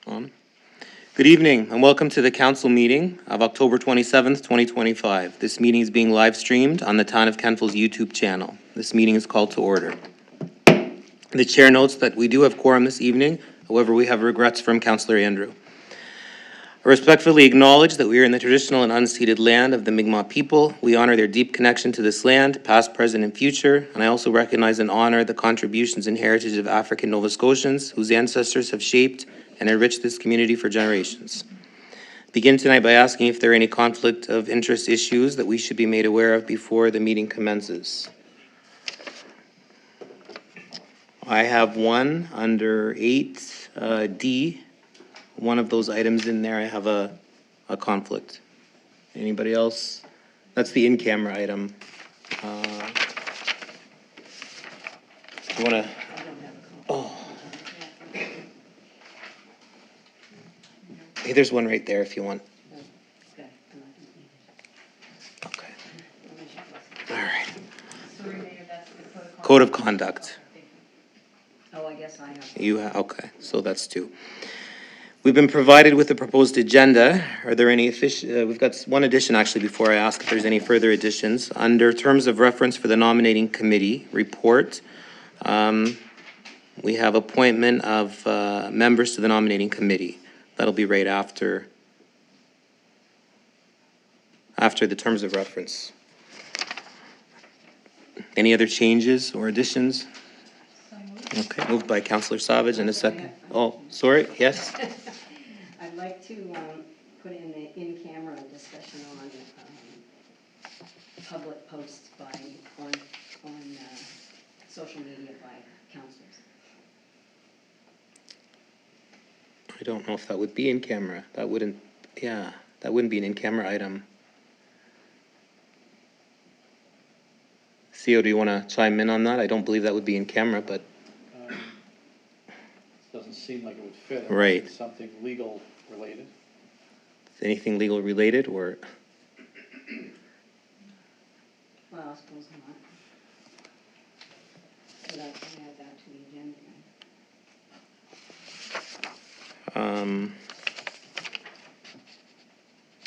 On. Good evening and welcome to the council meeting of October 27th, 2025. This meeting is being live streamed on the Town of Kentville's YouTube channel. This meeting is called to order. The chair notes that we do have quorum this evening. However, we have regrets from Councillor Andrew. I respectfully acknowledge that we are in the traditional and unceded land of the Mi'kmaq people. We honor their deep connection to this land, past, present, and future, and I also recognize and honor the contributions and heritage of African Nova Scotians whose ancestors have shaped and enriched this community for generations. Begin tonight by asking if there are any conflict of interest issues that we should be made aware of before the meeting commences. I have one under 8D. One of those items in there, I have a conflict. Anybody else? That's the in-camera item. You want to? Oh. Hey, there's one right there if you want. Okay. All right. Code of conduct. Oh, I guess I have. You have, okay, so that's two. We've been provided with a proposed agenda. Are there any we've got one addition actually before I ask if there's any further additions. Under terms of reference for the nominating committee report, we have appointment of members to the nominating committee. That'll be right after the terms of reference. Any other changes or additions? Okay, moved by Councillor Savage and a second. Oh, sorry, yes? I'd like to put in the in-camera discussion on public posts on social media by councillors. I don't know if that would be in camera. That wouldn't be an in-camera item. Theo, do you want to chime in on that? I don't believe that would be in camera, but doesn't seem like it would fit. Right. It's something legal related. Is anything legal related or? Well, I suppose not. But I can add that to the agenda.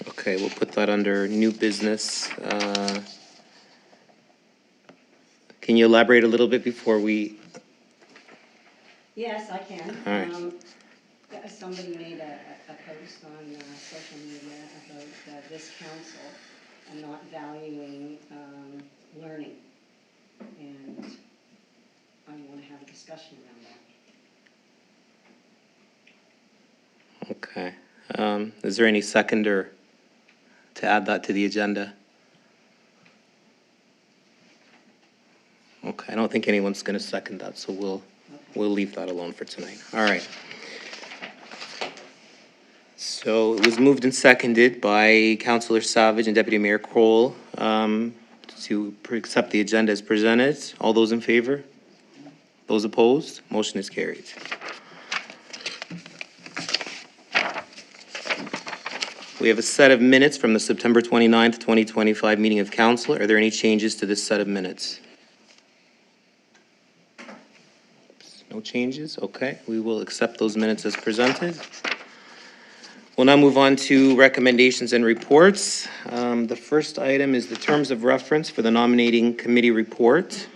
Okay, we'll put that under new business. Can you elaborate a little bit before we? Yes, I can. All right. Somebody made a post on social media about this council and not valuing learning. And I want to have a discussion around that. Okay. Is there any seconder to add that to the agenda? Okay, I don't think anyone's going to second that, so we'll leave that alone for tonight. All right. So it was moved and seconded by Councillor Savage and Deputy Mayor Kroll to accept the agenda as presented. All those in favor? Those opposed? Motion is carried. We have a set of minutes from the September 29th, 2025 meeting of council. Are there any changes to this set of minutes? No changes? Okay, we will accept those minutes as presented. We'll now move on to recommendations and reports. The first item is the terms of reference for the nominating committee report.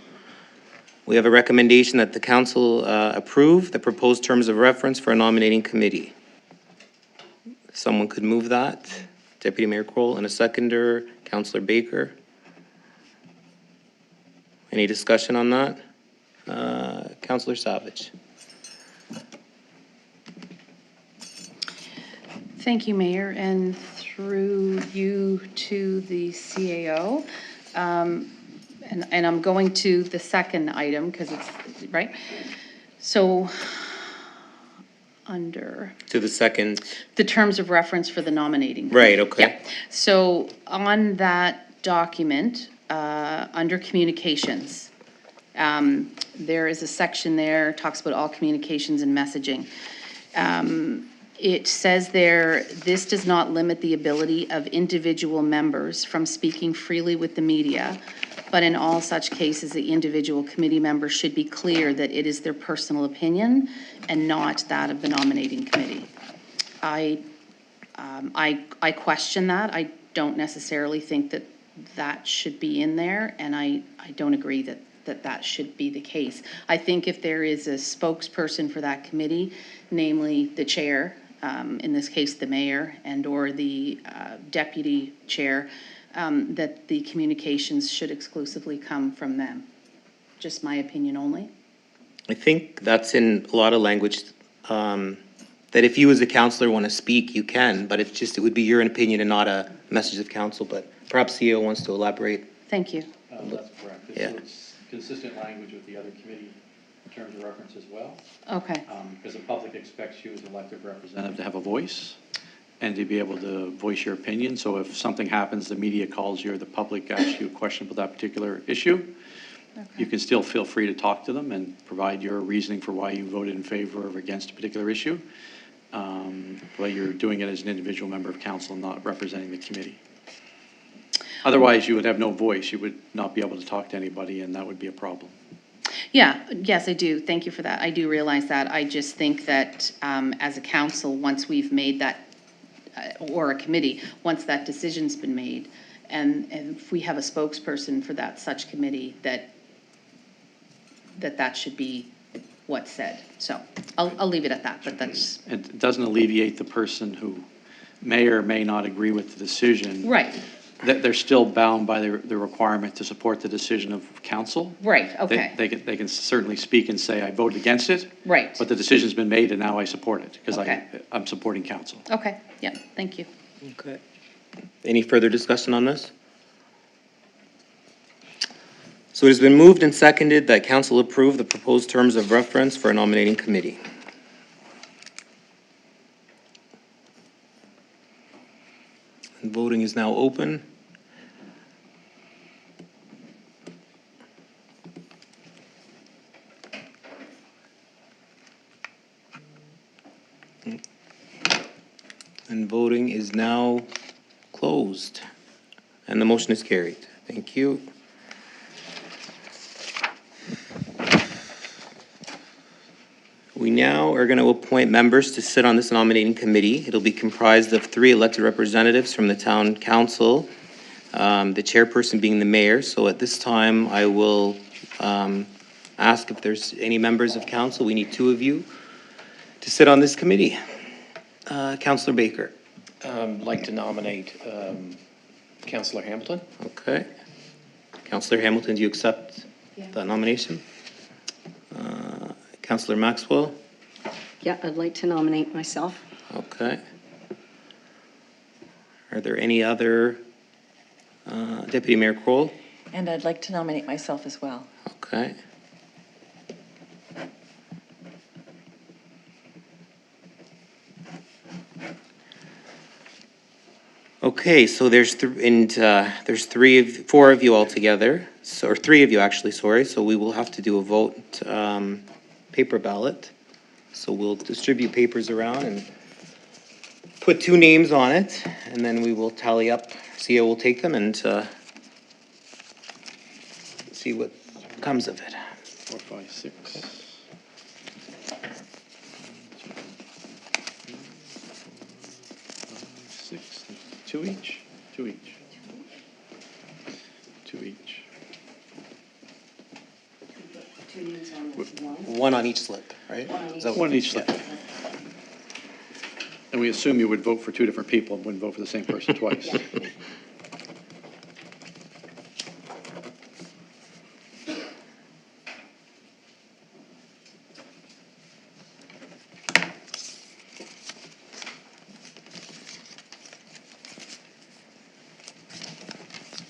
We have a recommendation that the council approve the proposed terms of reference for a nominating committee. Someone could move that. Deputy Mayor Kroll and a seconder, Councillor Baker. Any discussion on that? Councillor Savage. Thank you, Mayor, and through you to the CAO. And I'm going to the second item because it's right. So under To the second. the terms of reference for the nominating. Right, okay. Yeah. So on that document, under communications, there is a section there, talks about all communications and messaging. It says there, this does not limit the ability of individual members from speaking freely with the media, But in all such cases, the individual committee member should be clear that it is their personal opinion and not that of the nominating committee. I question that. I don't necessarily think that that should be in there, and I don't agree that should be the case. I think if there is a spokesperson for that committee, namely the chair, in this case the mayor, and or the deputy chair, that the communications should exclusively come from them. Just my opinion only. I think that's in a lot of language, that if you as a councillor want to speak, you can, but it would be your opinion and not a message of council, but perhaps CEO wants to elaborate. Thank you. That's correct. Yeah. It's consistent language with the other committee terms of reference as well. Okay. Because the public expects you as an elected representative to have a voice and to be able to voice your opinion. So if something happens, the media calls you or the public asks you a question about that particular issue, you can still feel free to talk to them and provide your reasoning for why you voted in favor or against a particular issue. But you're doing it as an individual member of council, not representing the committee. Otherwise, you would have no voice. You would not be able to talk to anybody, and that would be a problem. Yeah, yes, I do. Thank you for that. I do realize that. I just think that as a council, once we've made that, or a committee, once that decision's been made, and if we have a spokesperson for that such committee, that should be what's said. So I'll leave it at that, but that's. It doesn't alleviate the person who may or may not agree with the decision. Right. That they're still bound by the requirement to support the decision of council. Right, okay. They can certainly speak and say, I voted against it. Right. But the decision's been made and now I support it because Okay. I'm supporting council. Okay, yeah, thank you. Okay. Any further discussion on this? So it has been moved and seconded that council approve the proposed terms of reference for a nominating committee. And voting is now open. And voting is now closed. And the motion is carried. Thank you. We now are going to appoint members to sit on this nominating committee. It'll be comprised of 3 elected representatives from the town council, the chairperson being the mayor. So at this time, I will ask if there's any members of council. We need 2 of you to sit on this committee. Councillor Baker. I'd like to nominate Councillor Hamilton. Okay. Councillor Hamilton, do you accept that nomination? Councillor Maxwell? Yeah, I'd like to nominate myself. Okay. Are there any other, Deputy Mayor Kroll? And I'd like to nominate myself as well. Okay. Okay, so there's 4 of you altogether, so, or 3 of you actually, sorry, so we will have to do a vote, paper ballot. So we'll distribute papers around and put 2 names on it, and then we will tally up, CEO will take them and see what comes of it. 4, 5, 6. 6. 2 each? 2 each. 2 each. 2 names on this one. 1 on each slip, right? Is that what- One each slip. yeah. And we assume you would vote for 2 different people and wouldn't vote for the same person twice. Yeah.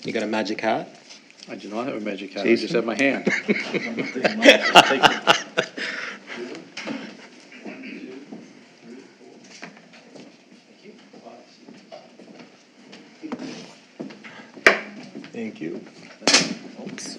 You got a magic hat? I do not have a magic hat, I Jason? just have my hand. Thank you. Oops.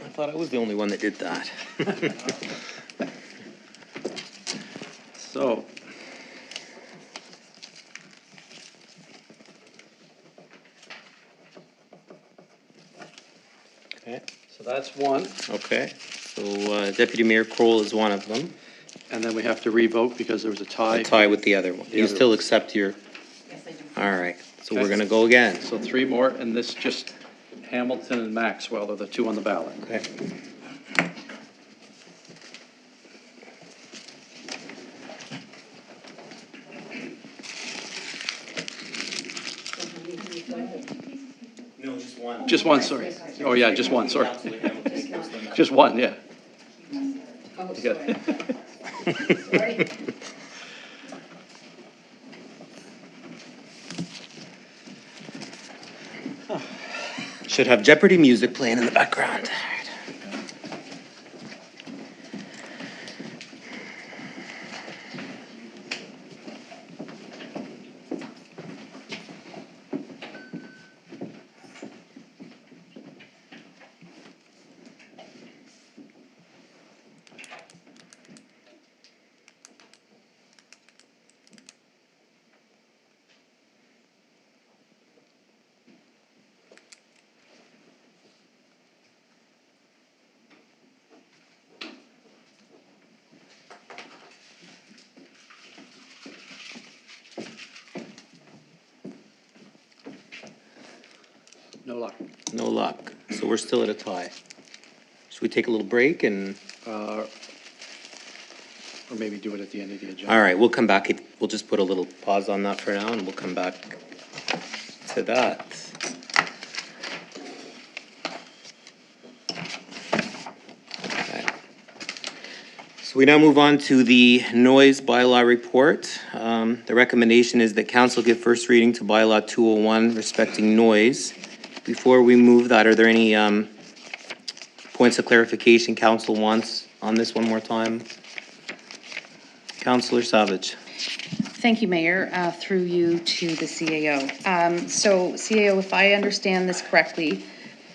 I thought I was the only one that did that. So, Okay. so that's one, Okay, so Deputy Mayor Kroll is one of them. and then we have to revote because there was a tie. A tie with the other one. The You other still one. accept your, Yes, I do. all right, so we're Okay. gonna go again. So three more, and this just Hamilton and Maxwell are the two on the ballot. Okay. No, just one. Just one, sorry. Oh, yeah, just one, sorry. Just one, yeah. Oh, You got sorry. it. Sorry. Should have Jeopardy music playing in the background. No luck. No luck, so we're still at a tie. Should we take a little break and, Or maybe do it at the end of the agenda. all right, we'll come back, we'll just put a little pause on that for now and we'll come back to that. Okay. So we now move on to the noise bylaw report. The recommendation is that council give first reading to bylaw 201 respecting noise. Before we move that, are there any points of clarification council wants on this one more time? Councillor Savage. Thank you, Mayor, through you to the CAO. So CAO, if I understand this correctly,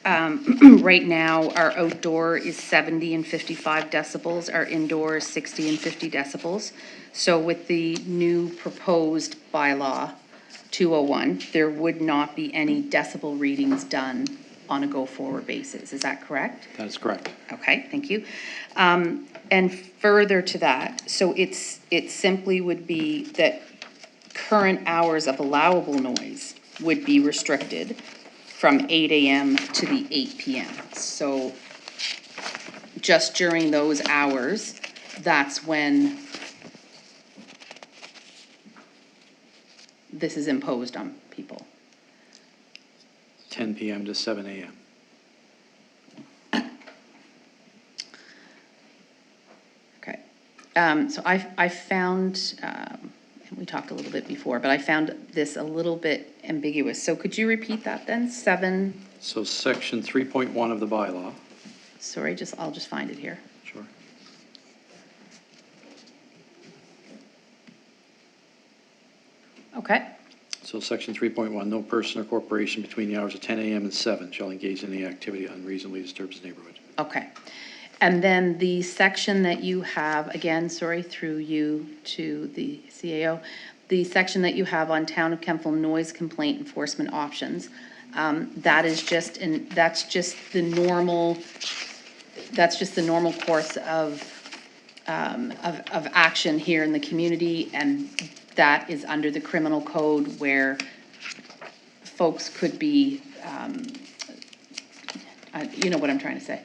right now, our outdoor is 70 and 55 decibels, our indoor is 60 and 50 decibels. So with the new proposed bylaw, 201, there would not be any decibel readings done on a go-forward basis. Is that correct? That is correct. Okay, thank you. And further to that, so it simply would be that current hours of allowable noise would be restricted from 8 AM to the 8 PM. So just during those hours, that's when this is imposed on people. 10 PM to 7 AM. Okay. So I found, and we talked a little bit before, but I found this a little bit ambiguous. So could you repeat that then? 7, So section 3.1 of the bylaw. sorry, I'll just find it here. Sure. Okay, So section 3.1, no person or corporation between the hours of 10 AM and 7 shall engage in any activity that unreasonably disturbs the neighborhood. okay. And then the section that you have, again, sorry, through you to the CAO, the section that you have on Town of Kentville noise complaint enforcement options, that's just the normal course of action here in the community, and that is under the criminal code where folks could be, you know what I'm trying to say.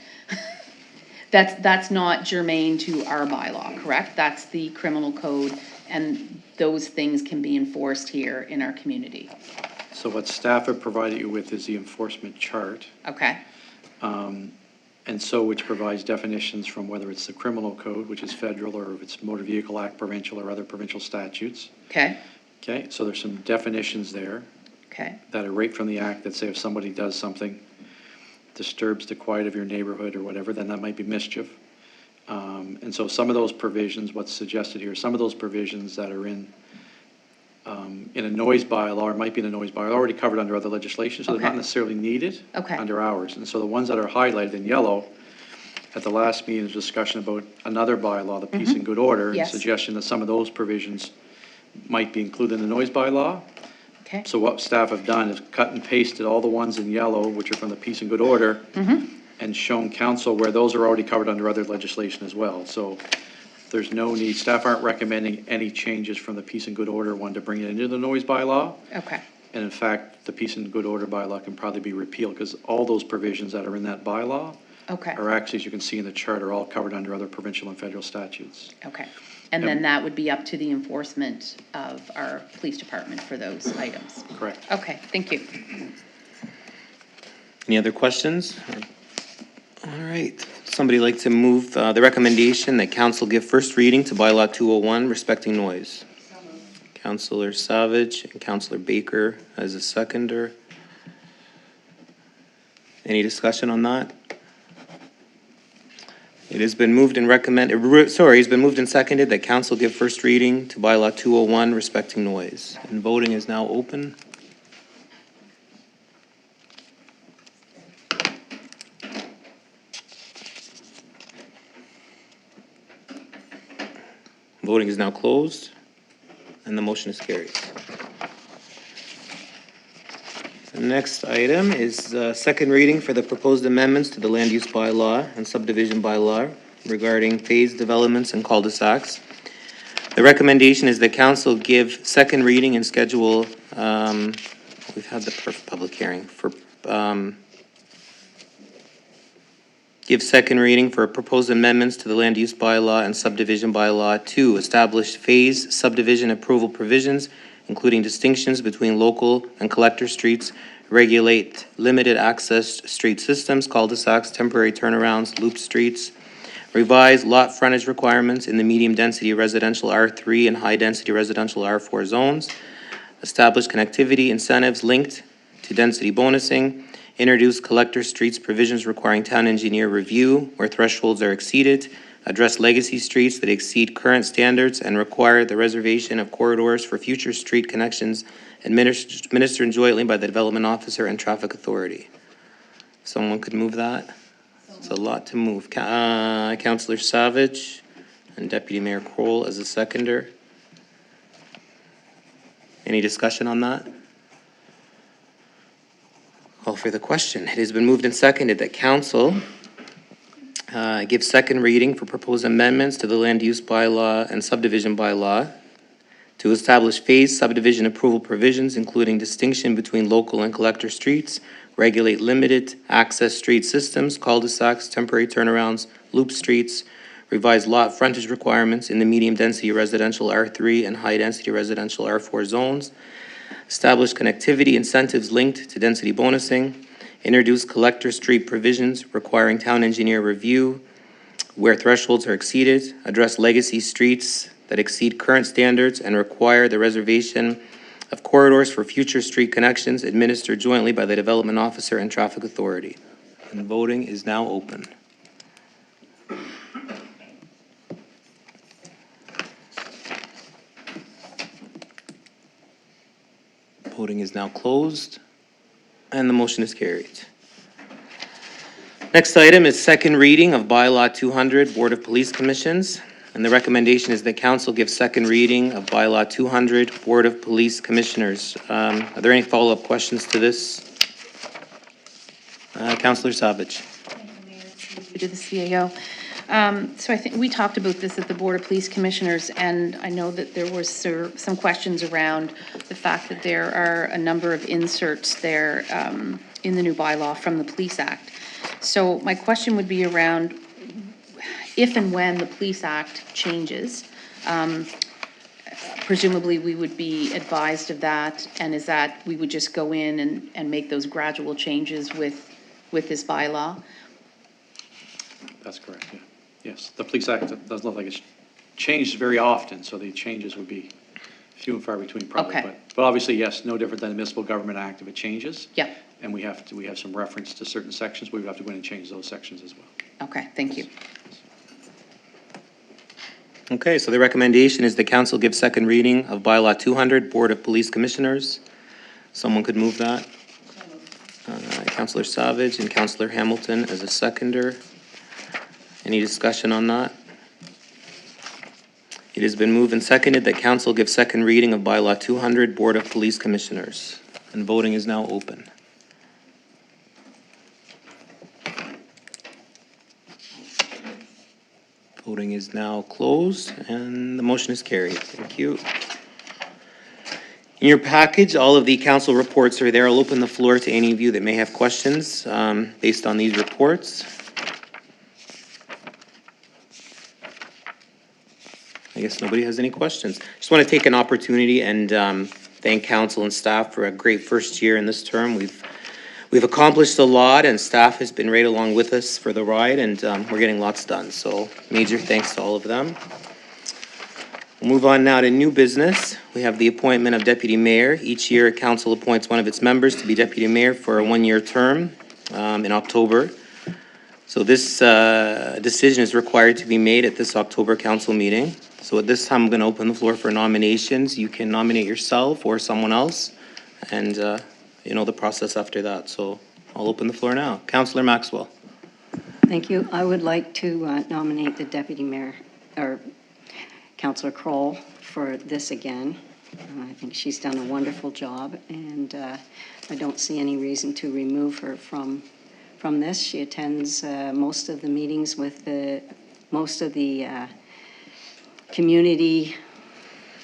That's not germane to our bylaw, correct? That's the criminal code, and those things can be enforced here in our community. So what staff have provided you with is the enforcement chart, Okay, and so which provides definitions from whether it's the criminal code, which is federal, or if it's Motor Vehicle Act provincial or other provincial statutes. okay, Okay, so there's some definitions there okay, that are right from the act that say if somebody does something, disturbs the quiet of your neighborhood or whatever, then that might be mischief. And so some of those provisions, what's suggested here, some of those provisions that are in a noise bylaw, or might be in a noise bylaw, are already covered under other legislation, so they're not Okay. necessarily needed Okay. under ours. And so the ones that are highlighted in yellow at the last meeting, there was discussion about another bylaw, the peace and good order, and Yes. suggestion that some of those provisions might be included in the noise bylaw. Okay. So what staff have done is cut and pasted all the ones in yellow, which are from the peace and good order, and shown council where those are already covered under other legislation as well. So there's no need, staff aren't recommending any changes from the peace and good order one to bring it into the noise bylaw. Okay. And in fact, the peace and good order bylaw can probably be repealed because all those provisions that are in that bylaw Okay. are actually, as you can see in the chart, are all covered under other provincial and federal statutes. Okay. And then that would be up to the enforcement of our police department for those items. Correct. Okay, thank you. Any other questions? All right. Somebody like to move the recommendation that council give first reading to bylaw 201 respecting noise? Councillor Savage and Councillor Baker as a seconder. Any discussion on that? It has been moved and it's been moved and seconded that council give first reading to bylaw 201 respecting noise. And voting is now open. Voting is now closed, and the motion is carried. The next item is second reading for the proposed amendments to the land use bylaw and subdivision bylaw regarding phased developments and cul-de-sacs. The recommendation is that council give second reading and schedule, we've had the public hearing for, give second reading for proposed amendments to the land use bylaw and subdivision bylaw to establish phase subdivision approval provisions, including distinctions between local and collector streets, regulate limited access street systems, cul-de-sacs, temporary turnarounds, loop streets, revise lot frontage requirements in the medium-density residential R3 and high-density residential R4 zones, establish connectivity incentives linked to density bonusing, introduce collector streets provisions requiring town engineer review where thresholds are exceeded, address legacy streets that exceed current standards and require the reservation of corridors for future street connections administered jointly by the development officer and traffic authority. Someone could move that? It's a lot to move. Councillor Savage and Deputy Mayor Kroll as a seconder. Any discussion on that? Call for the question. It has been moved and seconded that council give second reading for proposed amendments to the land use bylaw and subdivision bylaw to establish phased subdivision approval provisions, including distinction between local and collector streets, regulate limited access street systems, cul-de-sacs, temporary turnarounds, loop streets, revise lot frontage requirements in the medium-density residential R3 and high-density residential R4 zones, establish connectivity incentives linked to density bonusing, introduce collector street provisions requiring town engineer review where thresholds are exceeded, address legacy streets that exceed current standards and require the reservation of corridors for future street connections administered jointly by the development officer and traffic authority. And voting is now open. Voting is now closed, and the motion is carried. Next item is second reading of bylaw 200, Board of Police Commissions. And the recommendation is that council give second reading of bylaw 200, Board of Police Commissioners. Are there any follow-up questions to this? Councillor Savage. To the CAO. So I think we talked about this at the Board of Police Commissioners, and I know that there was some questions around the fact that there are a number of inserts there in the new bylaw from the Police Act. So my question would be around if and when the Police Act changes, presumably we would be advised of that, and is that we would just go in and make those gradual changes with this bylaw? That's correct, yeah. Yes, the Police Act doesn't look like it's changed very often, so the changes would be few and far between probably. Okay. But obviously, yes, no different than the Municipal Government Act if it changes. Yeah. And we have some reference to certain sections, we would have to go in and change those sections as well. Okay, thank you. Okay, so the recommendation is the council give second reading of bylaw 200, Board of Police Commissioners. Someone could move that. Councillor Savage and Councillor Hamilton as a seconder. Any discussion on that? It has been moved and seconded that council give second reading of bylaw 200, Board of Police Commissioners. And voting is now open. Voting is now closed, and the motion is carried. Thank you. In your package, all of the council reports are there. I'll open the floor to any of you that may have questions based on these reports. I guess nobody has any questions. Just want to take an opportunity and thank council and staff for a great first year in this term. We've accomplished a lot, and staff has been right along with us for the ride, and we're getting lots done. So major thanks to all of them. We'll move on now to new business. We have the appointment of deputy mayor. Each year, council appoints one of its members to be deputy mayor for a one-year term in October. So this decision is required to be made at this October council meeting. So at this time, I'm going to open the floor for nominations. You can nominate yourself or someone else, and you know the process after that. So I'll open the floor now. Councillor Maxwell. Thank you. I would like to nominate the deputy mayor, or Councillor Kroll, for this again. I think she's done a wonderful job, and I don't see any reason to remove her from this. She attends most of the meetings with most of the community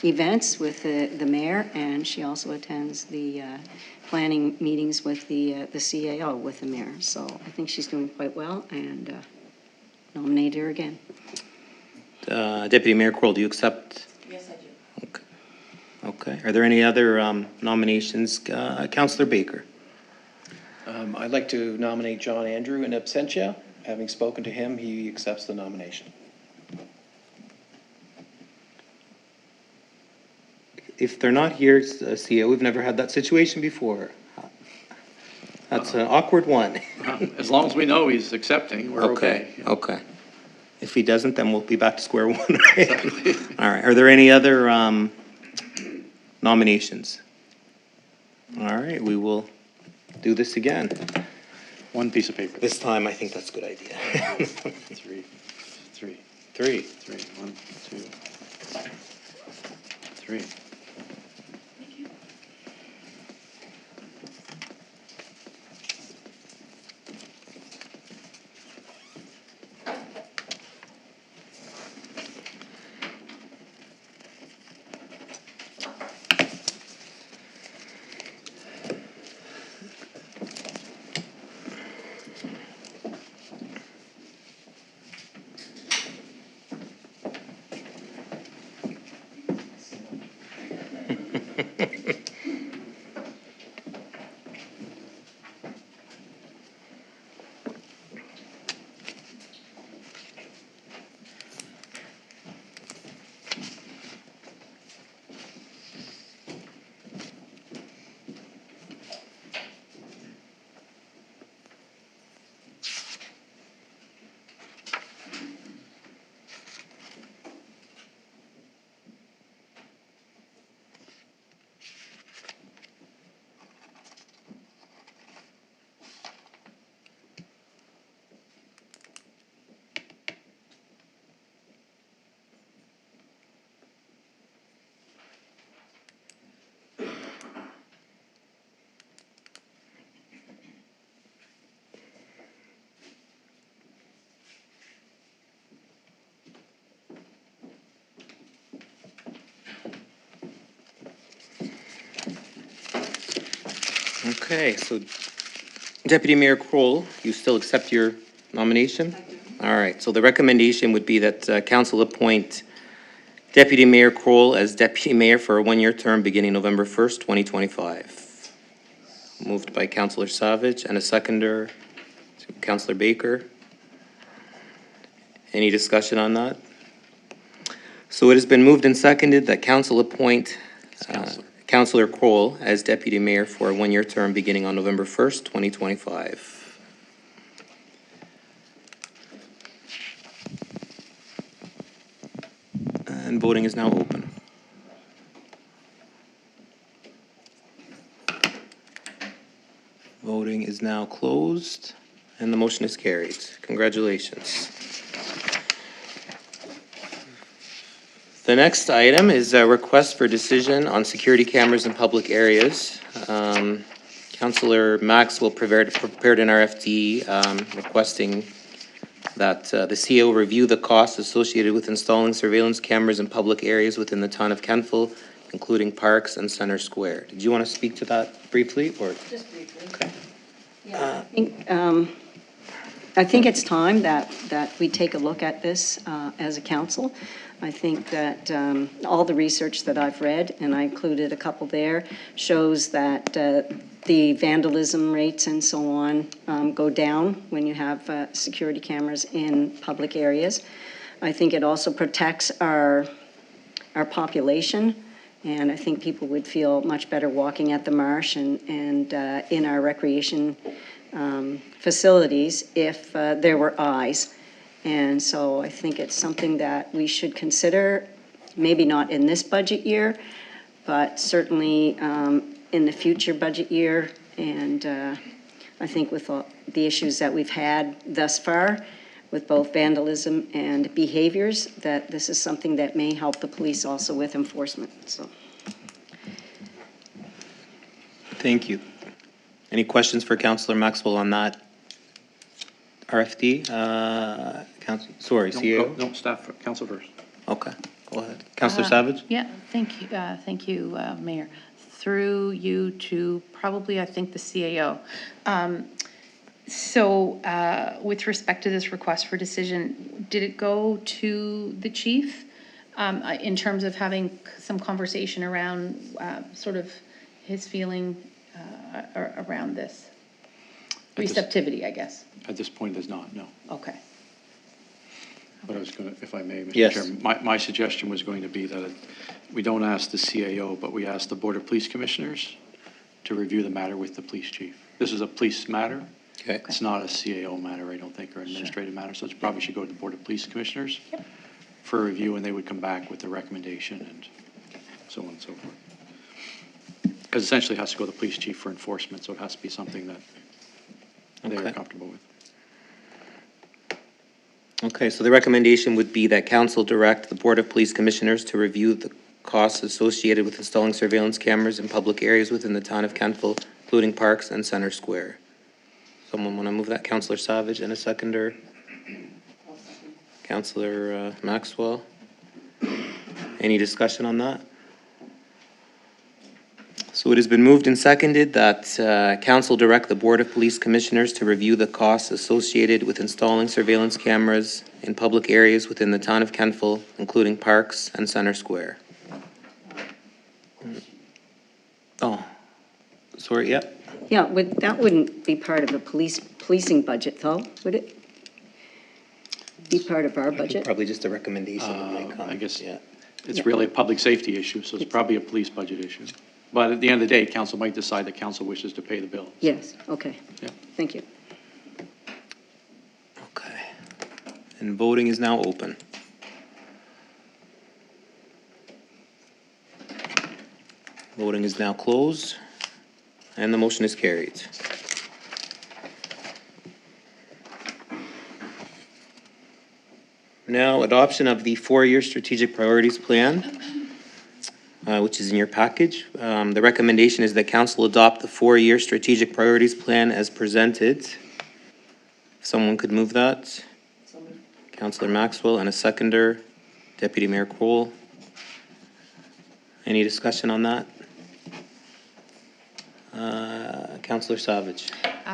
events with the mayor, and she also attends the planning meetings with the CAO with the mayor. So I think she's doing quite well, and nominate her again. Deputy Mayor Kroll, do you accept? Yes, I do. Okay. Okay. Are there any other nominations? Councillor Baker. I'd like to nominate John Andrew in absentia. Having spoken to him, he accepts the nomination. If they're not here, CEO, we've never had that situation before. That's an awkward one. As long as we know he's accepting, we're okay. Okay. If he doesn't, then we'll be back to square one, right? Exactly. All right. Are there any other nominations? All right. We will do this again. One piece of paper. This time, I think that's a good idea. Three. 1, 2, 3. Okay, so Deputy Mayor Kroll, you still accept your nomination? I do. All right, so the recommendation would be that council appoint Deputy Mayor Kroll as Deputy Mayor for a one-year term beginning November 1st, 2025. Moved by Councillor Savage and a seconder, Councillor Baker. Any discussion on that? So it has been moved and seconded that council appoint Councillor Kroll as Deputy Mayor for a one-year term beginning on November 1st, 2025. And voting is now open. Voting is now closed, and the motion is carried. Congratulations. The next item is a request for decision on security cameras in public areas. Councillor Maxwell prepared an RFD requesting that the CEO review the costs associated with installing surveillance cameras in public areas within the town of Kentville, including parks and Center Square. Did you want to speak to that briefly, or? Just briefly. Okay. Yeah, I think it's time that we take a look at this as a council. I think that all the research that I've read, and I included a couple there, shows that the vandalism rates and so on go down when you have security cameras in public areas. I think it also protects our population, and I think people would feel much better walking at the marsh and in our recreation facilities if there were eyes. And so I think it's something that we should consider, maybe not in this budget year, but certainly in the future budget year. And I think with all the issues that we've had thus far, with both vandalism and behaviors, that this is something that may help the police also with enforcement, so. Thank you. Any questions for Councillor Maxwell on that RFD? Sorry, CEO? No, staff, council first. Okay, go ahead. Councillor Savage? Yeah, thank you, Mayor. Through you to probably, I think, the CAO. So with respect to this request for decision, did it go to the chief in terms of having some conversation around sort of his feeling around this? Receptivity, I guess. At this point, there's not, no. Okay. But I was going to, if I may, Mr. Yes. Chairman, my suggestion was going to be that we don't ask the CAO, but we ask the Board of Police Commissioners to review the matter with the police chief. This is a police matter. Okay. It's not a CAO matter, I don't think, or administrative matter, so it probably should go to the Board of Police Commissioners for review, and they would come back with a recommendation and so on and so forth. Because essentially it has to go to the police chief for enforcement, so it has to be something that they Okay. are comfortable with. Okay, so the recommendation would be that council direct the Board of Police Commissioners to review the costs associated with installing surveillance cameras in public areas within the town of Kentville, including parks and Center Square. Someone want to move that? Councillor Savage and a seconder? Councillor Maxwell? Any discussion on that? So it has been moved and seconded that council direct the Board of Police Commissioners to review the costs associated with installing surveillance cameras in public areas within the town of Kentville, including parks and Center Square. Oh, sorry, yeah. Yeah, that wouldn't be part of a policing budget though, would it? Be part of our budget? Probably just a recommendation that might come. I guess Yeah. it's really a public safety issue, so it's probably a police budget issue. But at the end of the day, council might decide that council wishes to pay the bill. Yes, okay. Yeah. Thank you. Okay. And voting is now open. Voting is now closed, and the motion is carried. Now, adoption of the four-year strategic priorities plan, which is in your package. The recommendation is that council adopt the four-year strategic priorities plan as presented. If someone could move that. Councillor Maxwell and a seconder, Deputy Mayor Kroll. Any discussion on that? Councillor Savage.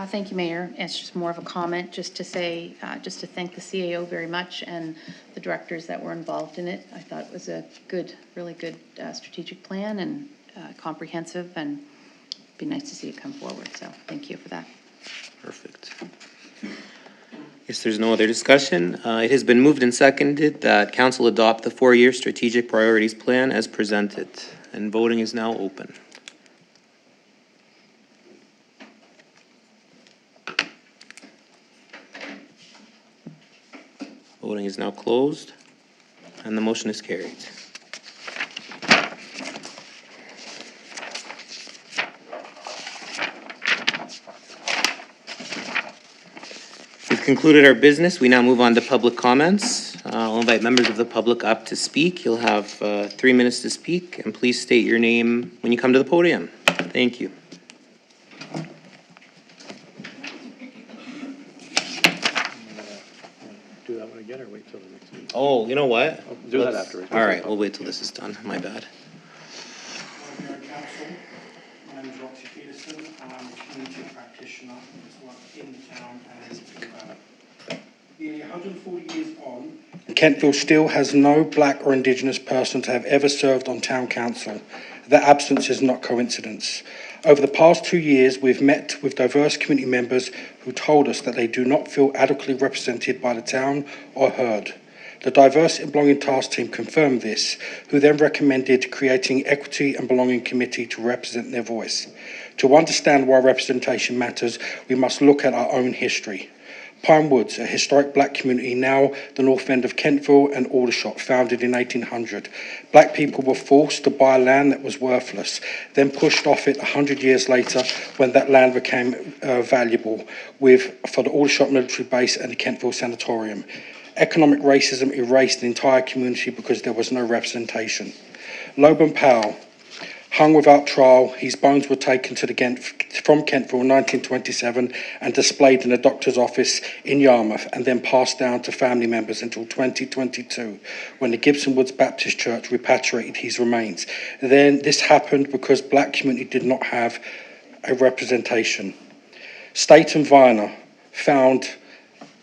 Thank you, Mayor. It's just more of a comment, just to say, just to thank the CAO very much and the directors that were involved in it. I thought it was a good, really good strategic plan and comprehensive, and it'd be nice to see it come forward. So thank you for that. Perfect. Yes, there's no other discussion. It has been moved and seconded that council adopt the four-year strategic priorities plan as presented, and voting is now open. Voting is now closed, and the motion is carried. We've concluded our business. We now move on to public comments. I'll invite members of the public up to speak. You'll have 3 minutes to speak, and please state your name when you come to the podium. Thank you. Do that one again or wait till the next meeting? Oh, you know what? Do that afterwards. All right, we'll wait till this is done. My bad. Mayor and Council, my name is Roxy Peterson, and I'm a community practitioner as well in the town and nearly 140 years on, Kentville still has no black or Indigenous person to have ever served on town council. That absence is not coincidence. Over the past 2 years, we've met with diverse community members who told us that they do not feel adequately represented by the town or heard. The Diversity and Belonging Task Team confirmed this, who then recommended creating Equity and Belonging Committee to represent their voice. To understand why representation matters, we must look at our own history. Pine Woods, a historic black community, now the north end of Kentville and Aldershot, founded in 1800. Black people were forced to buy land that was worthless, then pushed off it 100 years later when that land became valuable for the Aldershot military base and the Kentville sanatorium. Economic racism erased the entire community because there was no representation. Loban Powell, hung without trial, his bones were taken to from Kentville in 1927 and displayed in a doctor's office in Yarmouth and then passed down to family members until 2022 when the Gibson Woods Baptist Church repatriated his remains. Then this happened because black community did not have a representation. Staten Viner, found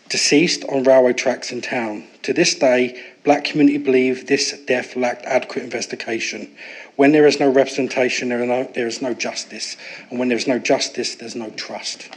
deceased on railway tracks in town. To this day, black community believe this death lacked adequate investigation. When there is no representation, there is no justice. And when there is no justice, there's no trust.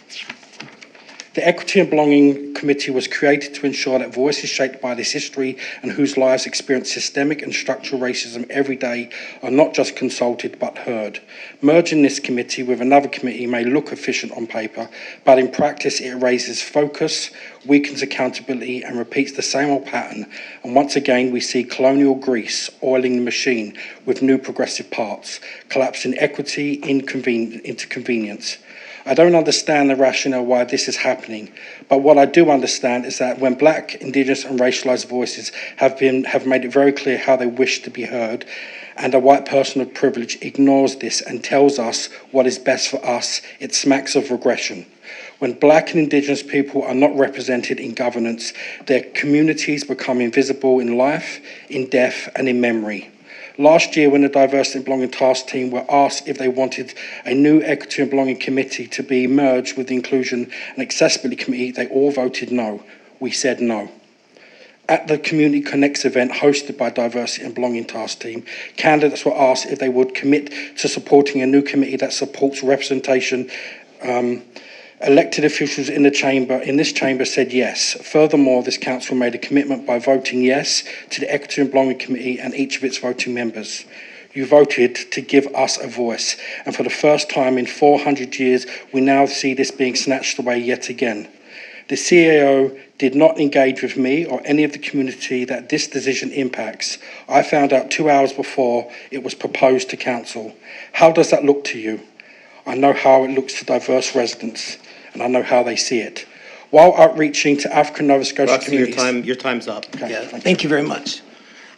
The Equity and Belonging Committee was created to ensure that voices shaped by this history and whose lives experience systemic and structural racism every day are not just consulted but heard. Merging this committee with another committee may look efficient on paper, but in practice it raises focus, weakens accountability and repeats the same old pattern. And once again we see colonial Greece oiling the machine with new progressive parts, collapsing equity into convenience. I don't understand the rationale why this is happening, but what I do understand is that when black, Indigenous and racialised voices have made it very clear how they wish to be heard, and a white person of privilege ignores this and tells us what is best for us, it smacks of regression. When black and Indigenous people are not represented in governance, their communities become invisible in life, in death and in memory. Last year, when the Diversity and Belonging Task Team were asked if they wanted a new Equity and Belonging Committee to be merged with the Inclusion and Accessibility Committee, they all voted no. We said no. At the Community Connects event hosted by Diversity and Belonging Task Team, candidates were asked if they would commit to supporting a new committee that supports representation. Elected officials in this chamber said yes. Furthermore, this council made a commitment by voting yes to the Equity and Belonging Committee and each of its voting members. You voted to give us a voice, and for the first time in 400 years, we now see this being snatched away yet again. The CAO did not engage with me or any of the community that this decision impacts. I found out 2 hours before it was proposed to council. How does that look to you? I know how it looks to diverse residents, and I know how they see it. While outreaching to African Nova Scotia communities... Your time's up. Okay, Yeah, thank thank you very much.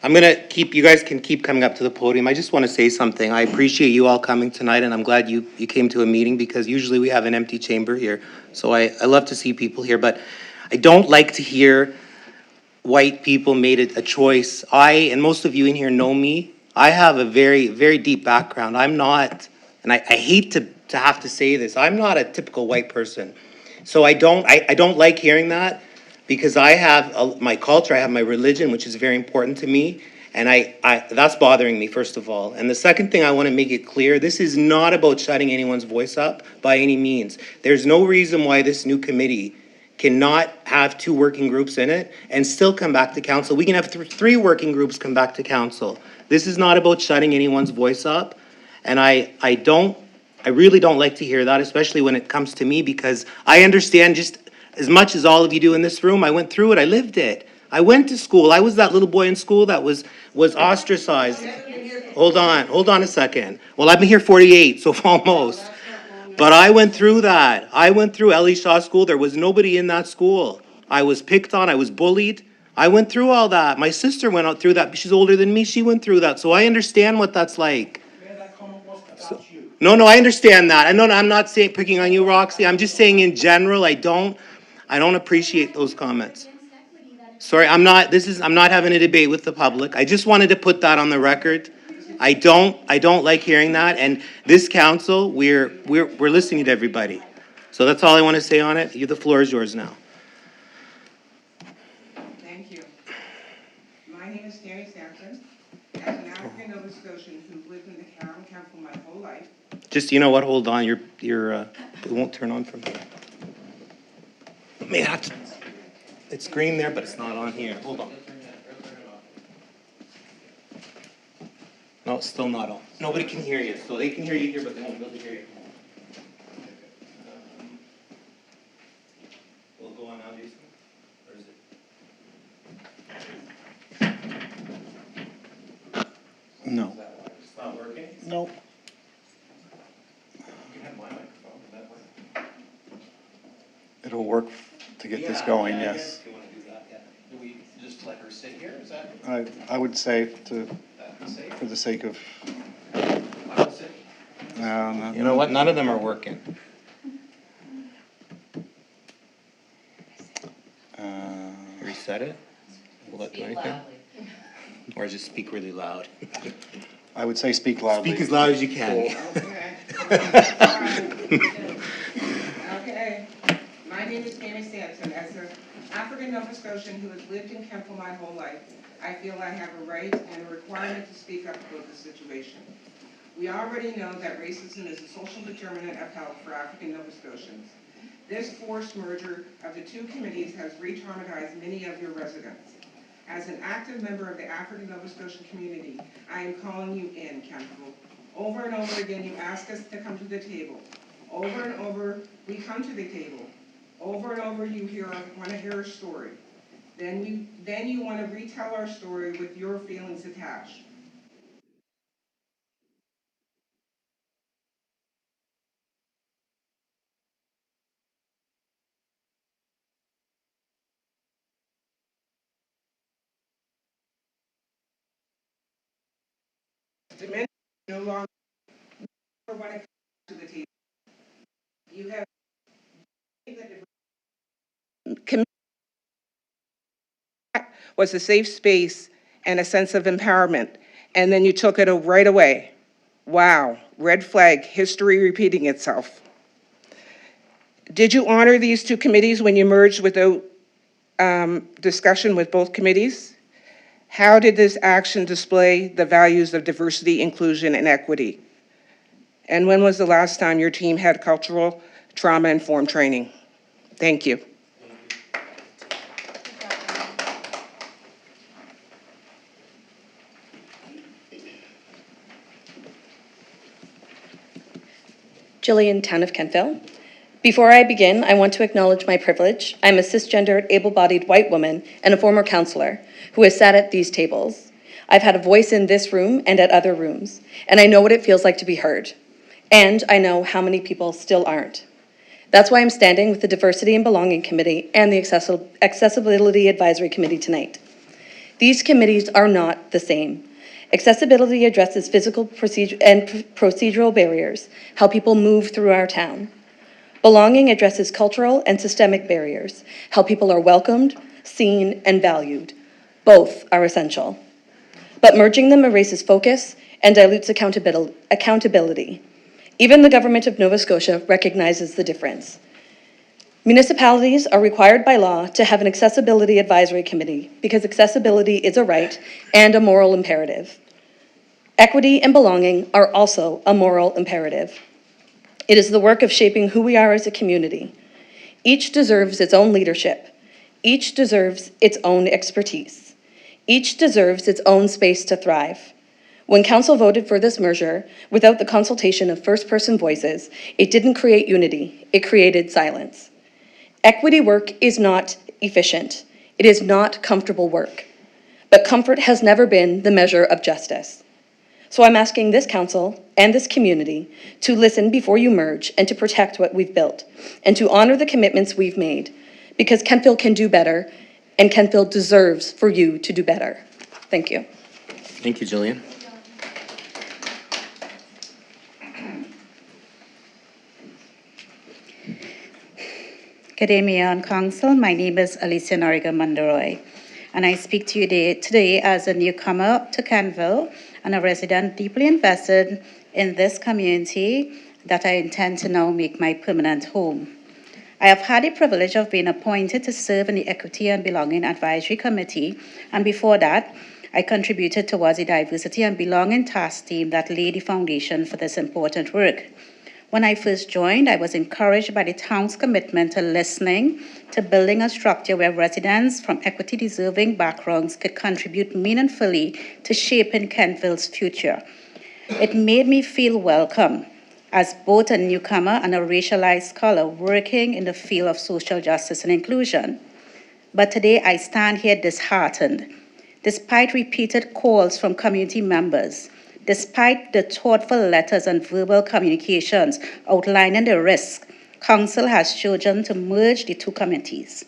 You guys can keep coming up to the podium. I just want to say something. I appreciate you all coming tonight, and I'm glad you came to a meeting because usually we have an empty chamber here. So I love to see people here, but I don't like to hear white people made it a choice. And most of you in here know me. I have a very, very deep background. I'm not, and I hate to have to say this, I'm not a typical white person. So I don't like hearing that because I have my culture, I have my religion, which is very important to me. And that's bothering me, first of all. And the second thing I want to make it clear, this is not about shutting anyone's voice up by any means. There's no reason why this new committee cannot have 2 working groups in it and still come back to council. We can have 3 working groups come back to council. This is not about shutting anyone's voice up. And I really don't like to hear that, especially when it comes to me, because I understand just as much as all of you do in this room. I went through it. I lived it. I went to school. I was that little boy in school that was ostracized. Hold on a second. Well, I've been here 48, so almost. But I went through that. I went through Ellie Shaw School. There was nobody in that school. I was picked on, I was bullied. I went through all that. My sister went out through that. She's older than me. She went through that. So I understand what that's like. Mayor, that comment was about you. No, I understand that. I know, I'm not saying, picking on you, Roxy. I'm just saying in general, I don't appreciate those comments. Sorry, I'm not having a debate with the public. I just wanted to put that on the record. I don't like hearing that. And this council, we're listening to everybody. So that's all I want to say on it. The floor is yours now. Thank you. My name is Tammy Sampson. As an African Nova Scotian who's lived in the town of Kentville my whole life, Just, you know what, hold on, it won't turn on from here. May have to, it's green there, but it's not on here, hold on. No, it's still not on. Nobody can hear you, so they can hear you here, but they won't be able to hear you. Will it go on now, Jason? Or is it? No. Is that why it's not working? Nope. You can have my microphone, does that work? It'll work to get this going, Yeah, I yes. guess if you wanna do that, yeah. Do we just let her sit here, is that I would say to, safe? for the sake of, I would sit. You know what, none of them are working. Reset it? Will that do anything? Or just speak really loud? I would say speak loudly. Speak as loud as you can. okay. My name is Tammy Sampson. As an African Nova Scotian who has lived in Kentville my whole life, I feel I have a right and a requirement to speak up about the situation. We already know that racism is a social determinant of health for African Nova Scotians. This forced merger of the two committees has re-traumatized many of your residents. As an active member of the African Nova Scotian community, I am calling you in, Kentville. Over and over again, you ask us to come to the table. Over and over, we come to the table. Over and over, you want to hear a story. Then you want to retell our story with your feelings attached. Dementia no longer want to come to the table. You have was a safe space and a sense of empowerment, and then you took it right away. Wow, red flag, history repeating itself. Did you honor these two committees when you merged without discussion with both committees? How did this action display the values of diversity, inclusion, and equity? And when was the last time your team had cultural trauma-informed training? Thank you. Jillian, Town of Kentville. Before I begin, I want to acknowledge my privilege. I'm a cisgendered, able-bodied white woman and a former counselor who has sat at these tables. I've had a voice in this room and at other rooms, and I know what it feels like to be heard. And I know how many people still aren't. That's why I'm standing with the Diversity and Belonging Committee and the Accessibility Advisory Committee tonight. These committees are not the same. Accessibility addresses physical and procedural barriers, how people move through our town. Belonging addresses cultural and systemic barriers, how people are welcomed, seen, and valued. Both are essential. But merging them erases focus and dilutes accountability. Even the government of Nova Scotia recognizes the difference. Municipalities are required by law to have an accessibility advisory committee because accessibility is a right and a moral imperative. Equity and belonging are also a moral imperative. It is the work of shaping who we are as a community. Each deserves its own leadership. Each deserves its own expertise. Each deserves its own space to thrive. When council voted for this merger, without the consultation of first-person voices, it didn't create unity, it created silence. Equity work is not efficient. It is not comfortable work. But comfort has never been the measure of justice. So I'm asking this council and this community to listen before you merge and to protect what we've built and to honor the commitments we've made, because Kentville can do better, and Kentville deserves for you to do better. Thank you. Thank you, Jillian. Good day, Mayor and Council. My name is Alicia Noriga Mandaroy, and I speak to you today as a newcomer to Kentville and a resident deeply invested in this community that I intend to now make my permanent home. I have had the privilege of being appointed to serve in the Equity and Belonging Advisory Committee, and before that, I contributed towards the Diversity and Belonging Task Team that laid the foundation for this important work. When I first joined, I was encouraged by the town's commitment to listening, to building a structure where residents from equity-deserving backgrounds could contribute meaningfully to shaping Kentville's future. It made me feel welcome as both a newcomer and a racialized scholar working in the field of social justice and inclusion. But today I stand here disheartened. Despite repeated calls from community members, despite the thoughtful letters and verbal communications outlining the risks, Council has chosen to merge the two committees.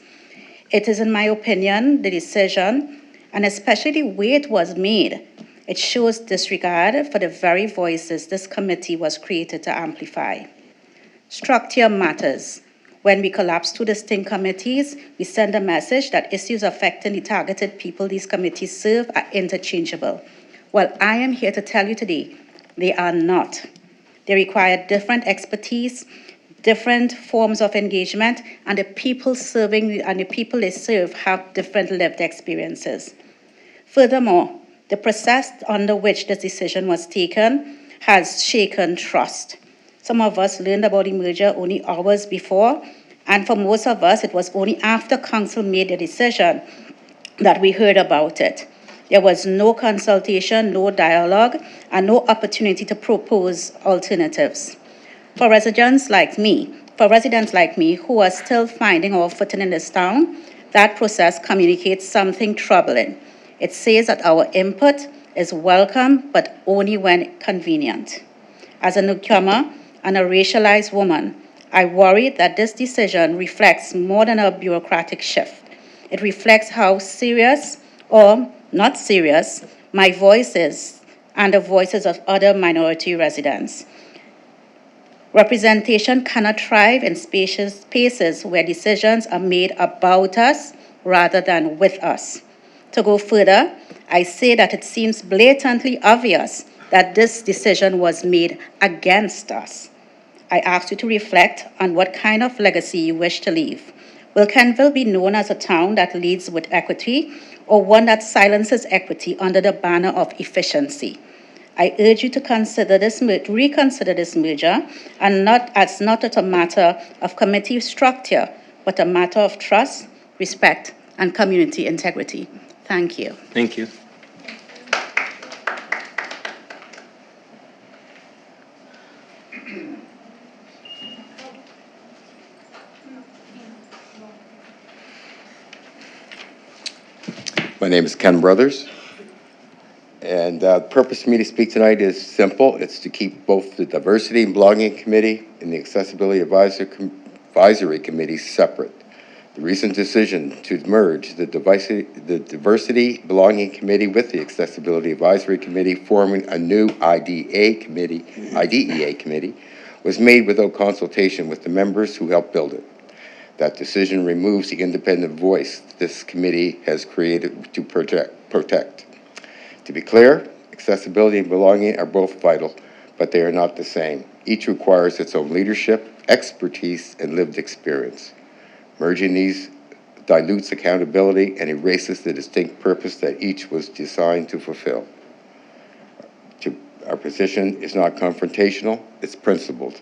It is, in my opinion, the decision, and especially the way it was made, it shows disregard for the very voices this committee was created to amplify. Structure matters. When we collapse two distinct committees, we send a message that issues affecting the targeted people these committees serve are interchangeable. Well, I am here to tell you today, they are not. They require different expertise, different forms of engagement, and the people they serve have different lived experiences. Furthermore, the process under which this decision was taken has shaken trust. Some of us learned about the merger only hours before, and for most of us, it was only after Council made the decision that we heard about it. There was no consultation, no dialogue, and no opportunity to propose alternatives. For residents like me who are still finding our footing in this town, that process communicates something troubling. It says that our input is welcome, but only when convenient. As a newcomer and a racialized woman, I worry that this decision reflects more than a bureaucratic shift. It reflects how serious or not serious my voice is and the voices of other minority residents. Representation cannot thrive in spaces where decisions are made about us rather than with us. To go further, I say that it seems blatantly obvious that this decision was made against us. I ask you to reflect on what kind of legacy you wish to leave. Will Kentville be known as a town that leads with equity, or one that silences equity under the banner of efficiency? I urge you to reconsider this merger, and not as a matter of committee structure, but a matter of trust, respect, and community integrity. Thank you. Thank you. My name is Ken Brothers, and the purpose for me to speak tonight is simple. It's to keep both the Diversity and Belonging Committee and the Accessibility Advisory Committee separate. The recent decision to merge the Diversity Belonging Committee with the Accessibility Advisory Committee, forming a new IDEA committee, was made without consultation with the members who helped build it. That decision removes the independent voice this committee has created to protect. To be clear, accessibility and belonging are both vital, but they are not the same. Each requires its own leadership, expertise, and lived experience. Merging these dilutes accountability and erases the distinct purpose that each was designed to fulfill. Our position is not confrontational, it's principled.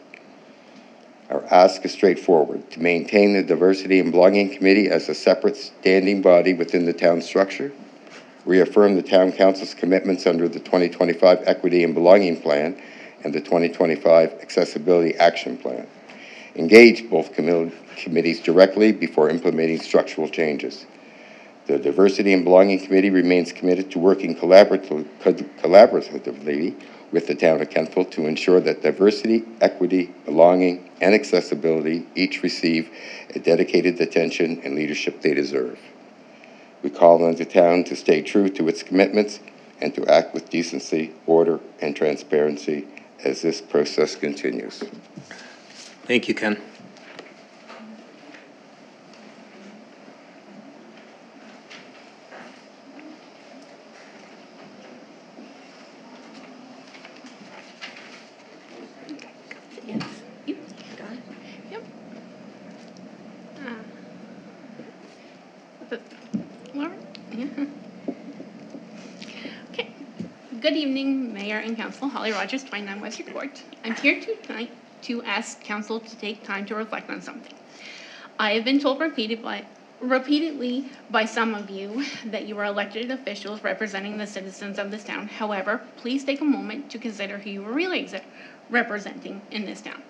Our ask is straightforward: to maintain the Diversity and Belonging Committee as a separate standing body within the town structure, reaffirm the Town Council's commitments under the 2025 Equity and Belonging Plan and the 2025 Accessibility Action Plan, engage both committees directly before implementing structural changes, The Diversity and Belonging Committee remains committed to working collaboratively with the town of Kentville to ensure that diversity, equity, belonging, and accessibility each receive a dedicated attention and leadership they deserve. We call on the town to stay true to its commitments and to act with decency, order, and transparency as this process continues. Thank you, Ken. Laura? Yeah. Okay. Good evening, Mayor and Council. Holly Rogers, 29 Western Court. I'm here tonight to ask Council to take time to reflect on something. I have been told repeatedly by some of you that you are elected officials representing the citizens of this town. However, please take a moment to consider who you are really representing in this town.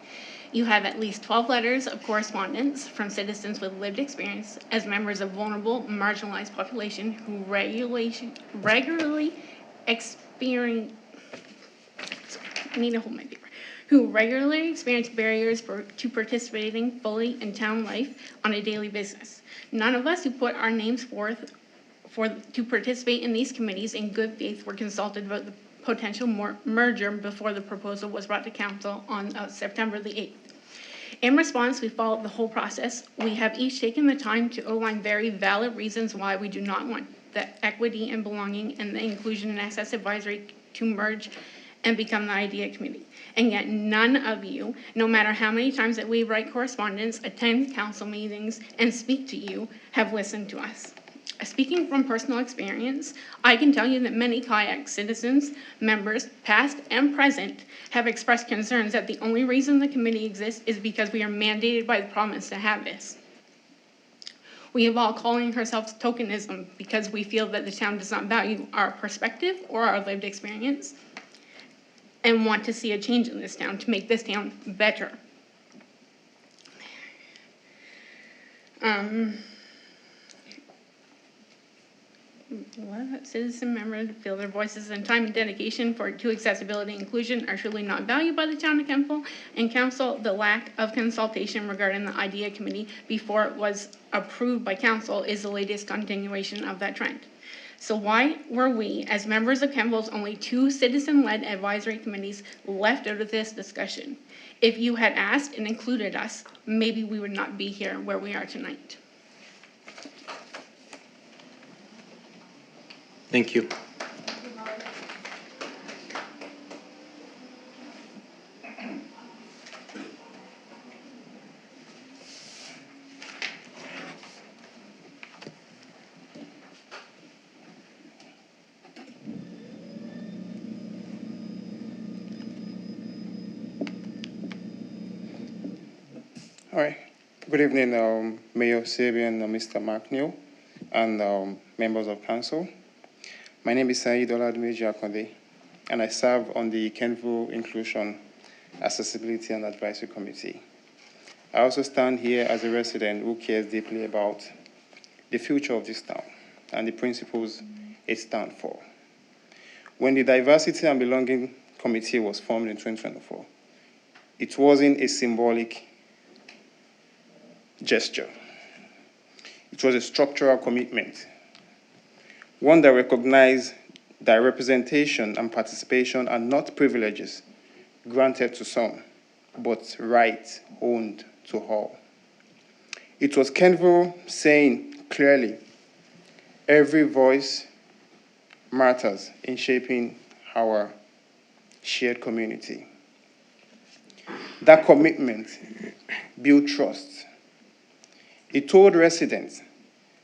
You have at least 12 letters of correspondence from citizens with lived experience as members of vulnerable, marginalized population who regularly experience barriers to participating fully in town life on a daily basis. None of us who put our names forth to participate in these committees in good faith were consulted about the potential merger before the proposal was brought to council on September the 8th. In response, we followed the whole process. We have each taken the time to outline very valid reasons why we do not want the equity and belonging and the inclusion and access advisory to merge and become the IDEA committee. And yet none of you, no matter how many times that we write correspondence, attend council meetings, and speak to you, have listened to us. Speaking from personal experience, I can tell you that many kayak citizens, members, past and present, have expressed concerns that the only reason the committee exists is because we are mandated by the province to have this. We have all calling ourselves tokenism because we feel that the town does not value our perspective or our lived experience and want to see a change in this town to make this town better. Citizen members feel their voices and time and dedication to accessibility and inclusion are truly not valued by the town of Kentville and council. The lack of consultation regarding the IDEA committee before it was approved by council is the latest continuation of that trend. So why were we, as members of Kentville's only 2 citizen-led advisory committees, left out of this discussion? If you had asked and included us, maybe we would not be here where we are tonight. Thank you. All right. Good evening, Mayor Sabian, Mr. Mark Neal, and members of council. My name is Saeed Oladumi Jakonde, and I serve on the Kentville Inclusion, Accessibility and Advisory Committee. I also stand here as a resident who cares deeply about the future of this town and the principles it stands for. When the Diversity and Belonging Committee was formed in 2024, it wasn't a symbolic gesture. It was a structural commitment, one that recognized that representation and participation are not privileges granted to some, but rights owned to all. It was Kentville saying clearly, every voice matters in shaping our shared community. That commitment built trust. It told residents,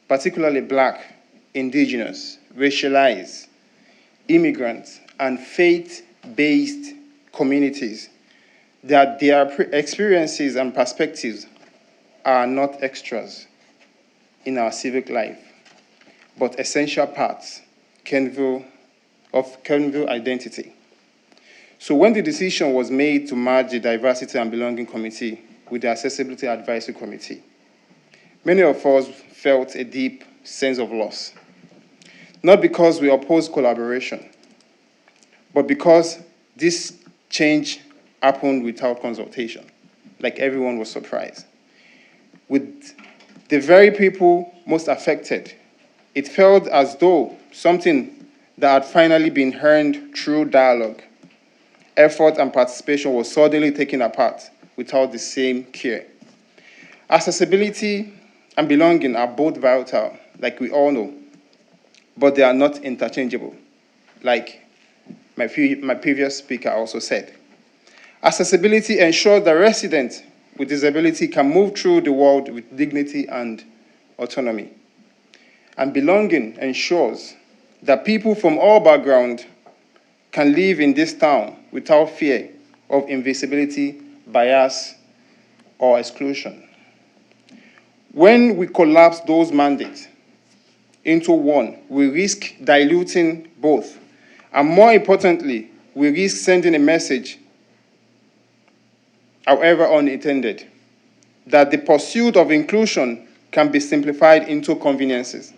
particularly Black, Indigenous, racialized, immigrants, and faith-based communities that their experiences and perspectives are not extras in our civic life, but essential parts of Kentville identity. So when the decision was made to merge the Diversity and Belonging Committee with the Accessibility Advisory Committee, many of us felt a deep sense of loss. Not because we oppose collaboration, but because this change happened without consultation, like everyone was surprised. With the very people most affected, it felt as though something that had finally been earned through dialogue, effort, and participation was suddenly taken apart without the same care. Accessibility and belonging are both vital, like we all know, but they are not interchangeable, like my previous speaker also said. Accessibility ensures that residents with disability can move through the world with dignity and autonomy. And belonging ensures that people from all backgrounds can live in this town without fear of invisibility, bias, or exclusion. When we collapse those mandates into one, we risk diluting both. And more importantly, we risk sending a message, however unintended, that the pursuit of inclusion can be simplified into conveniences.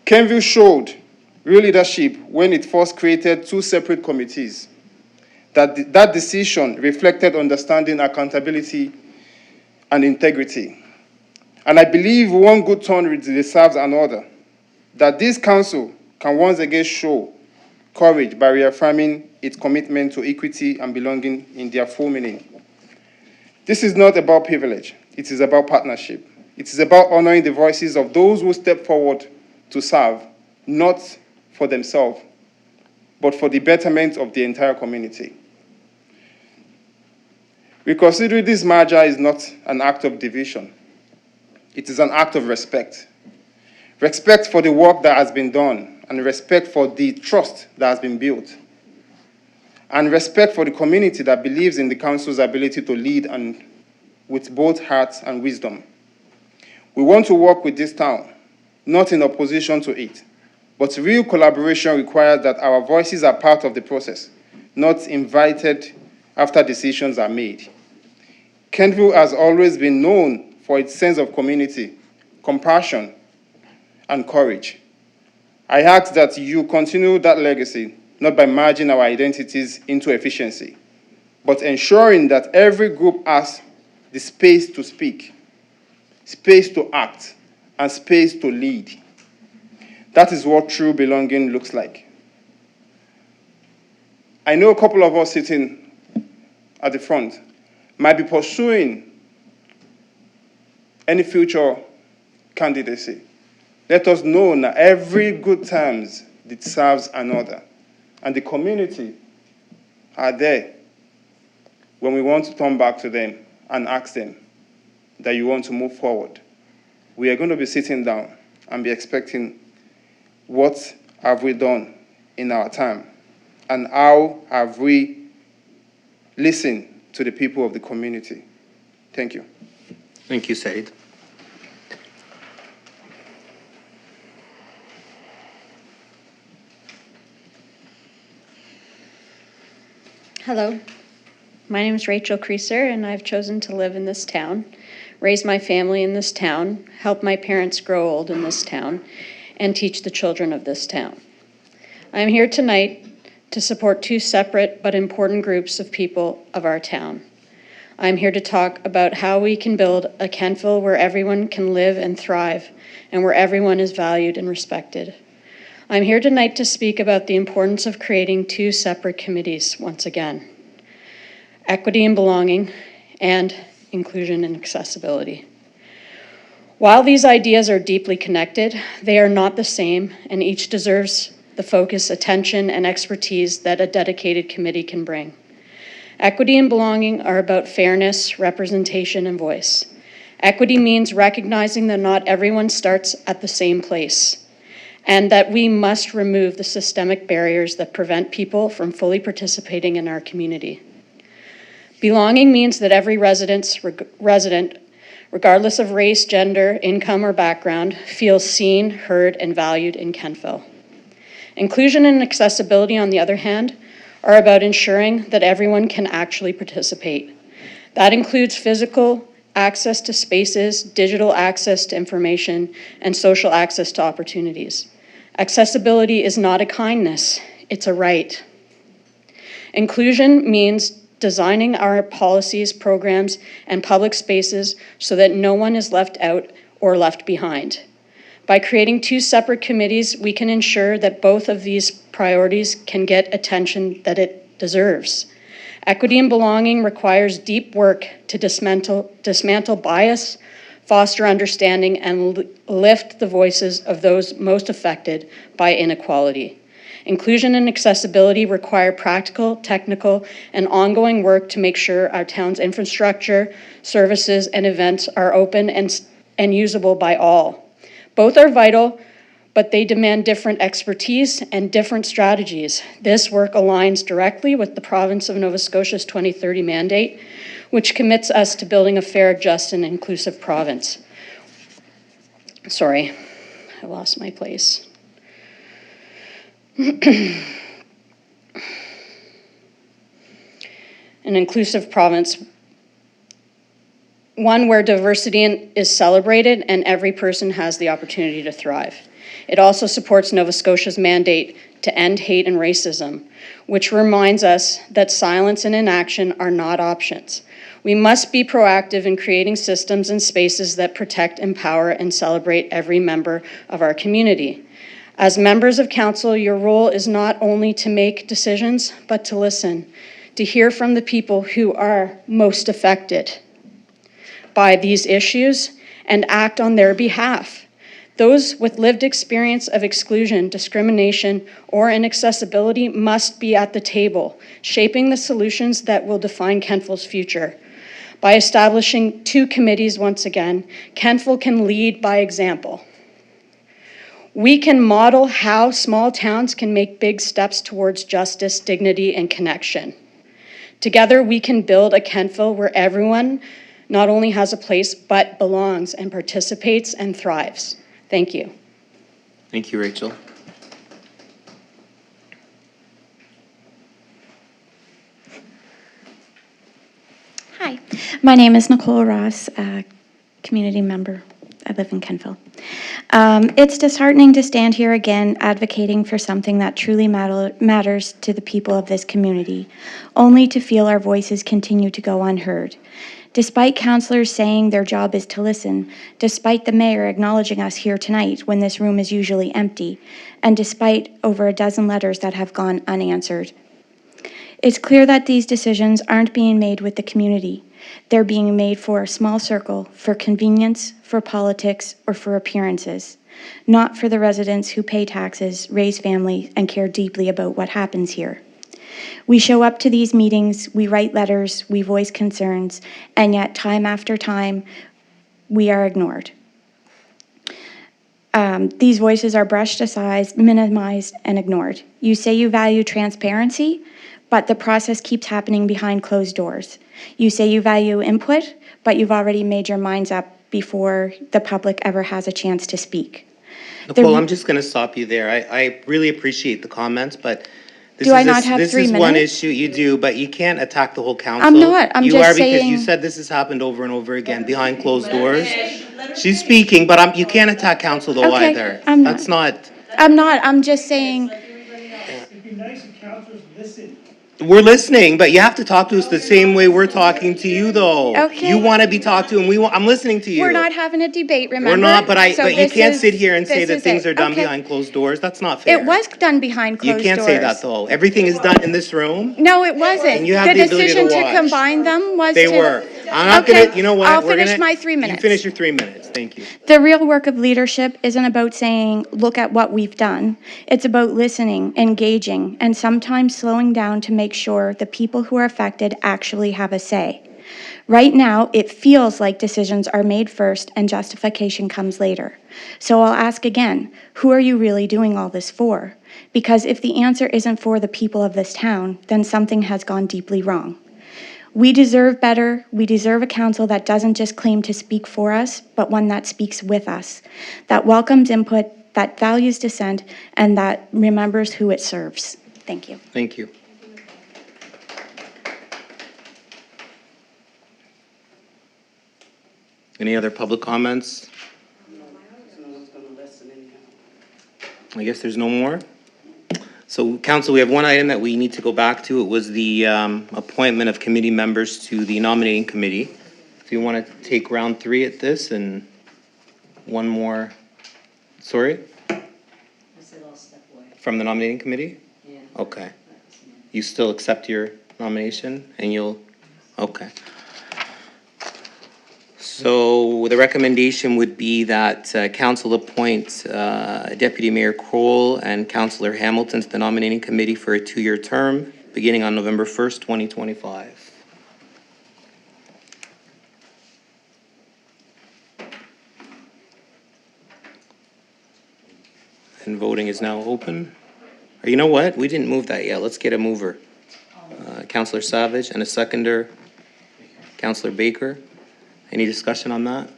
Kentville showed real leadership when it first created 2 separate committees. That decision reflected understanding, accountability, and integrity. And I believe one good turn deserves another, that this council can once again show courage by reaffirming its commitment to equity and belonging in their full meaning. This is not about privilege. It is about partnership. It is about honoring the voices of those who step forward to serve, not for themselves, but for the betterment of the entire community. We consider this merger is not an act of division. It is an act of respect. Respect for the work that has been done, and respect for the trust that has been built, and respect for the community that believes in the council's ability to lead and with both heart and wisdom. We want to work with this town, not in opposition to it, but real collaboration requires that our voices are part of the process, not invited after decisions are made. Kentville has always been known for its sense of community, compassion, and courage. I ask that you continue that legacy, not by merging our identities into efficiency, but ensuring that every group has the space to speak, space to act, and space to lead. That is what true belonging looks like. I know a couple of us sitting at the front might be pursuing any future candidacy. Let us know that every good times deserves another. And the community are there when we want to turn back to them and ask them that you want to move forward. We are going to be sitting down and be expecting what have we done in our time and how have we listened to the people of the community. Thank you. Thank you, Said. Hello, my name is Rachel Creaser, and I've chosen to live in this town, raise my family in this town, help my parents grow old in this town, and teach the children of this town. I'm here tonight to support 2 separate but important groups of people of our town. I'm here to talk about how we can build a Kentville where everyone can live and thrive, and where everyone is valued and respected. I'm here tonight to speak about the importance of creating 2 separate committees once again: equity and belonging, and inclusion and accessibility. While these ideas are deeply connected, they are not the same, and each deserves the focus, attention, and expertise that a dedicated committee can bring. Equity and belonging are about fairness, representation, and voice. Equity means recognizing that not everyone starts at the same place, and that we must remove the systemic barriers that prevent people from fully participating in our community. Belonging means that every resident, regardless of race, gender, income, or background, feels seen, heard, and valued in Kentville. Inclusion and accessibility, on the other hand, are about ensuring that everyone can actually participate. That includes physical access to spaces, digital access to information, and social access to opportunities. Accessibility is not a kindness, it's a right. Inclusion means designing our policies, programs, and public spaces so that no one is left out or left behind. By creating two separate committees, we can ensure that both of these priorities can get attention that it deserves. Equity and belonging requires deep work to dismantle bias, foster understanding, and lift the voices of those most affected by inequality. Inclusion and accessibility require practical, technical, and ongoing work to make sure our town's infrastructure, services, and events are open and usable by all. Both are vital, but they demand different expertise and different strategies. This work aligns directly with the province of Nova Scotia's 2030 mandate, which commits us to building a fair, just, and inclusive province. Sorry, I lost my place. An inclusive province, one where diversity is celebrated and every person has the opportunity to thrive. It also supports Nova Scotia's mandate to end hate and racism, which reminds us that silence and inaction are not options. We must be proactive in creating systems and spaces that protect, empower, and celebrate every member of our community. As members of council, your role is not only to make decisions, but to listen, to hear from the people who are most affected by these issues and act on their behalf. Those with lived experience of exclusion, discrimination, or inaccessibility must be at the table, shaping the solutions that will define Kentville's future. By establishing two committees once again, Kentville can lead by example. We can model how small towns can make big steps towards justice, dignity, and connection. Together, we can build a Kentville where everyone not only has a place, but belongs and participates and thrives. Thank you. Thank you, Rachel. Hi, my name is Nicole Ross, community member. I live in Kentville. It's disheartening to stand here again advocating for something that truly matters to the people of this community, only to feel our voices continue to go unheard. Despite councillors saying their job is to listen, despite the mayor acknowledging us here tonight when this room is usually empty, and despite over a dozen letters that have gone unanswered. It's clear that these decisions aren't being made with the community. They're being made for a small circle, for convenience, for politics, or for appearances, not for the residents who pay taxes, raise families, and care deeply about what happens here. We show up to these meetings, we write letters, we voice concerns, and yet time after time, we are ignored. These voices are brushed aside, minimized, and ignored. You say you value transparency, but the process keeps happening behind closed doors. You say you value input, but you've already made your minds up before the public ever has a chance to speak. Nicole, I'm just going to stop you there. I really appreciate the comments, but Do I not have 3 minutes? This is one issue you do, but you can't attack the whole council. I'm not. I'm you just are because saying. you said this has happened over and over again behind closed doors. She's speaking, but you can't attack council though Okay, either. I'm not. That's not. I'm not. I'm just saying. It'd be nice if councillors listen. We're listening, but you have to talk to us the same way we're talking to you, though. Okay. You want to be talked to, and I'm listening to you. We're not having a debate, remember? We're not, but So but you can't sit here and say this that is things it. are done Okay. behind closed doors. That's not fair. It was done behind closed doors. You can't say that, though. Everything is done in this room. No, it wasn't. And you have the the ability to decision to watch. combine them was They to. were. I'm not Okay, gonna. You know what? I'll We're finish gonna, my 3 minutes. You finish your 3 minutes. Thank you. The real work of leadership isn't about saying, look at what we've done. It's about listening, engaging, and sometimes slowing down to make sure the people who are affected actually have a say. Right now, it feels like decisions are made first and justification comes later. So I'll ask again, who are you really doing all this for? Because if the answer isn't for the people of this town, then something has gone deeply wrong. We deserve better. We deserve a council that doesn't just claim to speak for us, but one that speaks with us, that welcomes input, that values dissent, and that remembers who it serves. Thank you. Thank you. Any other public comments? I guess there's no more. So, council, we have one item that we need to go back to. It was the appointment of committee members to the nominating committee. Do you want to take round 3 at this and one more? Sorry? I said I'll step away. From the nominating committee? Yeah. Okay. You still accept your nomination and you'll, okay. So the recommendation would be that council appoint Deputy Mayor Kroll and Councillor Hamilton to the nominating committee for a 2-year term beginning on November 1st, 2025. And voting is now open. Or you know what? We didn't move that yet. Let's get a mover. Councillor Savage and a seconder, Councillor Baker. Any discussion on that?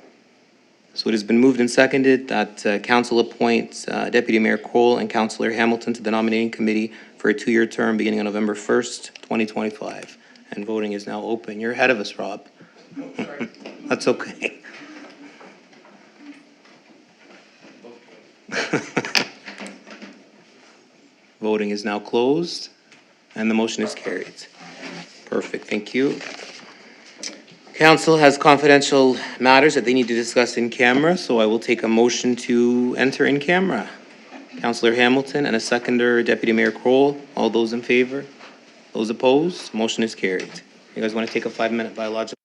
So it has been moved and seconded that council appoints Deputy Mayor Kroll and Councillor Hamilton to the nominating committee for a 2-year term beginning on November 1st, 2025. And voting is now open. You're ahead of us, Rob. That's okay. Voting is now closed, and the motion is carried. Perfect, thank you. Council has confidential matters that they need to discuss in camera, so I will take a motion to enter in camera. Councillor Hamilton and a seconder, Deputy Mayor Kroll. All those in favor? Those opposed? Motion is carried. You guys want to take a 5-minute biological?